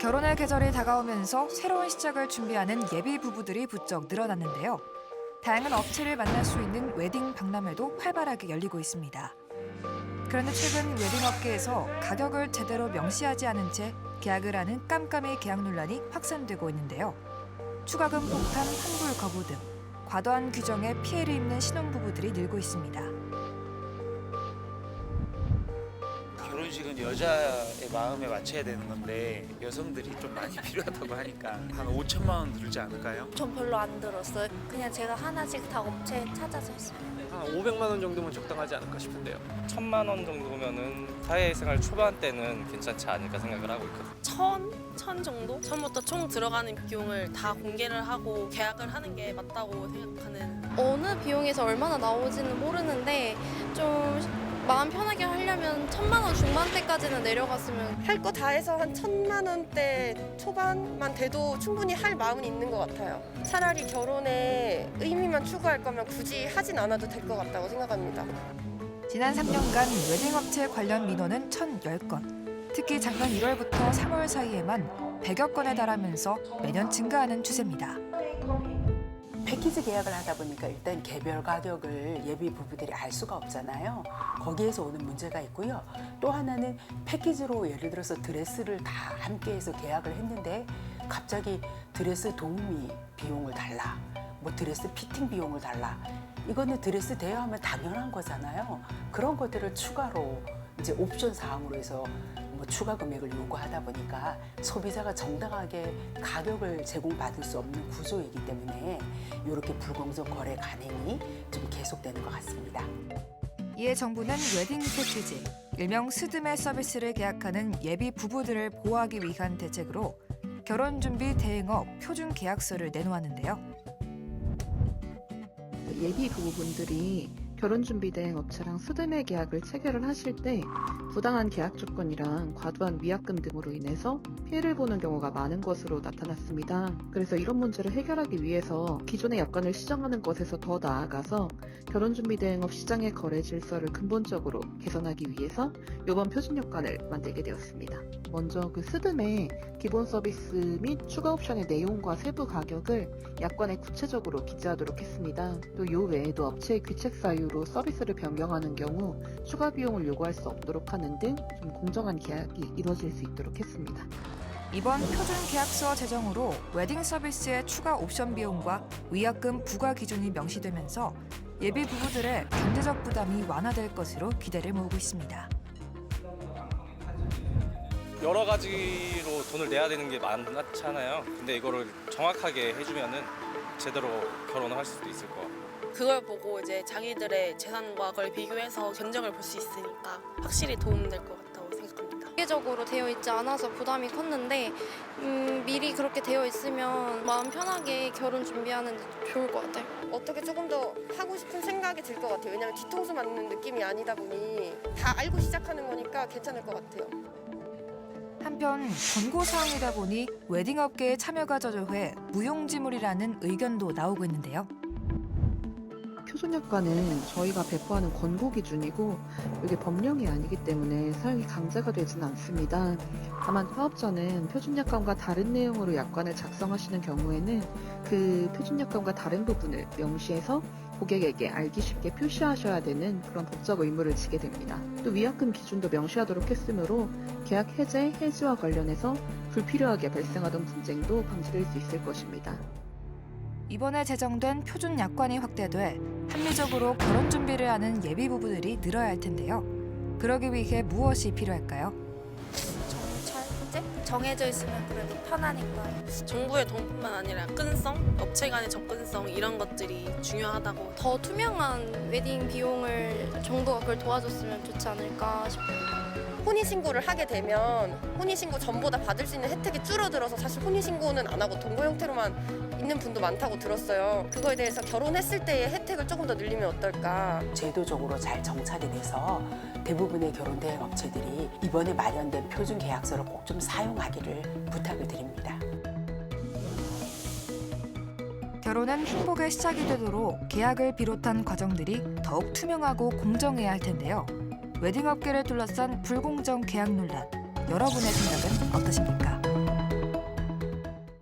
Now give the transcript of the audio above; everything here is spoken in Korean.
결혼의 계절이 다가오면서 새로운 시작을 준비하는 예비 부부들이 부쩍 늘어났는데요. 다양한 업체를 만날 수 있는 웨딩 박람회도 활발하게 열리고 있습니다. 그런데 최근 웨딩 업계에서 가격을 제대로 명시하지 않은 채 계약을 하는 깜깜이 계약 논란이 확산되고 있는데요. 추가금 폭탄, 환불 거부 등 과도한 규정에 피해를 입는 신혼부부들이 늘고 있습니다. 결혼식은 여자의 마음에 맞춰야 되는 건데 여성들이 좀 많이 필요하다고 하니까 한 5천만 원 들지 않을까요? 전 별로 안 들었어요. 그냥 제가 하나씩 다 업체 찾아서 했어요. 한 500만 원 정도면 적당하지 않을까 싶은데요. 1,000만 원 정도면은 사회생활 초반 때는 괜찮지 않을까 생각을 하고 있거든요. 천 정도? 처음부터 총 들어가는 비용을 다 공개를 하고 계약을 하는 게 맞다고 생각하는. 어느 비용에서 얼마나 나오지는 모르는데 좀 마음 편하게 하려면 1,000만 원 중반대까지는 내려갔으면. 할 거 다 해서 한 1,000만 원대 초반만 돼도 충분히 할 마음은 있는 것 같아요. 차라리 결혼에 의미만 추구할 거면 굳이 하진 않아도 될 것 같다고 생각합니다. 지난 3년간 웨딩 업체 관련 민원은 1,010건. 특히 작년 1월부터 3월 사이에만 100여 건에 달하면서 매년 증가하는 추세입니다. 패키지 계약을 하다 보니까 일단 개별 가격을 예비 부부들이 알 수가 없잖아요. 거기에서 오는 문제가 있고요. 또 하나는 패키지로 예를 들어서 드레스를 다 함께해서 계약을 했는데 갑자기 드레스 도우미 비용을 달라, 뭐 드레스 피팅 비용을 달라. 이거는 드레스 대여하면 당연한 거잖아요. 그런 것들을 추가로 이제 옵션 사항으로 해서 뭐 추가 금액을 요구하다 보니까 소비자가 정당하게 가격을 제공받을 수 없는 구조이기 때문에 이렇게 불공정 거래 간행이 좀 계속되는 것 같습니다. 이에 정부는 웨딩 패키지, 일명 스드메 서비스를 계약하는 예비 부부들을 보호하기 위한 대책으로 결혼준비 대행업 표준 계약서를 내놓았는데요. 예비 부부분들이 결혼준비대행 업체랑 스드메 계약을 체결을 하실 때 부당한 계약 조건이랑 과도한 위약금 등으로 인해서 피해를 보는 경우가 많은 것으로 나타났습니다. 그래서 이런 문제를 해결하기 위해서 기존의 약관을 시정하는 것에서 더 나아가서 결혼준비대행업 시장의 거래 질서를 근본적으로 개선하기 위해서 이번 표준약관을 만들게 되었습니다. 먼저 그 스드메 기본 서비스 및 추가 옵션의 내용과 세부 가격을 약관에 구체적으로 기재하도록 했습니다. 또 이 외에도 업체의 귀책 사유로 서비스를 변경하는 경우 추가 비용을 요구할 수 없도록 하는 등 좀 공정한 계약이 이루어질 수 있도록 했습니다. 이번 표준 계약서 제정으로 웨딩 서비스의 추가 옵션 비용과 위약금 부과 기준이 명시되면서 예비 부부들의 경제적 부담이 완화될 것으로 기대를 모으고 있습니다. 여러 가지로 돈을 내야 되는 게 많잖아요. 근데 이거를 정확하게 해주면은 제대로 결혼을 할 수도 있을 것 같아요. 그걸 보고 이제 자기들의 재산과 그걸 비교해서 견적을 볼 수 있으니까 확실히 도움될 것 같다고 생각합니다. 공개적으로 되어 있지 않아서 부담이 컸는데 미리 그렇게 되어 있으면 마음 편하게 결혼 준비하는 데 좋을 것 같아요. 어떻게 조금 더 하고 싶은 생각이 들 것 같아요. 왜냐하면 뒤통수 맞는 느낌이 아니다 보니 다 알고 시작하는 거니까 괜찮을 것 같아요. 한편 권고사항이다 보니 웨딩업계의 참여가 저조해 무용지물이라는 의견도 나오고 있는데요. 표준약관은 저희가 배포하는 권고 기준이고 이게 법령이 아니기 때문에 사용이 강제가 되지는 않습니다. 다만 사업자는 표준약관과 다른 내용으로 약관을 작성하시는 경우에는 그 표준약관과 다른 부분을 명시해서 고객에게 알기 쉽게 표시하셔야 되는 그런 법적 의무를 지게 됩니다. 또 위약금 기준도 명시하도록 했으므로 계약 해지와 관련해서 불필요하게 발생하던 분쟁도 방지될 수 있을 것입니다. 이번에 제정된 표준 약관이 확대돼 합리적으로 결혼 준비를 하는 예비 부부들이 늘어야 할 텐데요. 그러기 위해 무엇이 필요할까요? 절제? 정해져 있으면 그래도 편하니까. 정부의 도움뿐만 아니라 끈성, 업체 간의 접근성 이런 것들이 중요하다고. 더 투명한 웨딩 비용을 정부가 그걸 도와줬으면 좋지 않을까 싶어요. 혼인신고를 하게 되면 혼인신고 전보다 받을 수 있는 혜택이 줄어들어서 사실 혼인신고는 안 하고 동거 형태로만 있는 분도 많다고 들었어요. 그거에 대해서 결혼했을 때의 혜택을 조금 더 늘리면 어떨까. 제도적으로 잘 정착이 돼서 대부분의 결혼 대행 업체들이 이번에 마련된 표준 계약서를 꼭 좀 사용하기를 부탁을 드립니다. 결혼은 행복의 시작이 되도록 계약을 비롯한 과정들이 더욱 투명하고 공정해야 할 텐데요. 웨딩업계를 둘러싼 불공정 계약 논란, 여러분의 생각은 어떠십니까?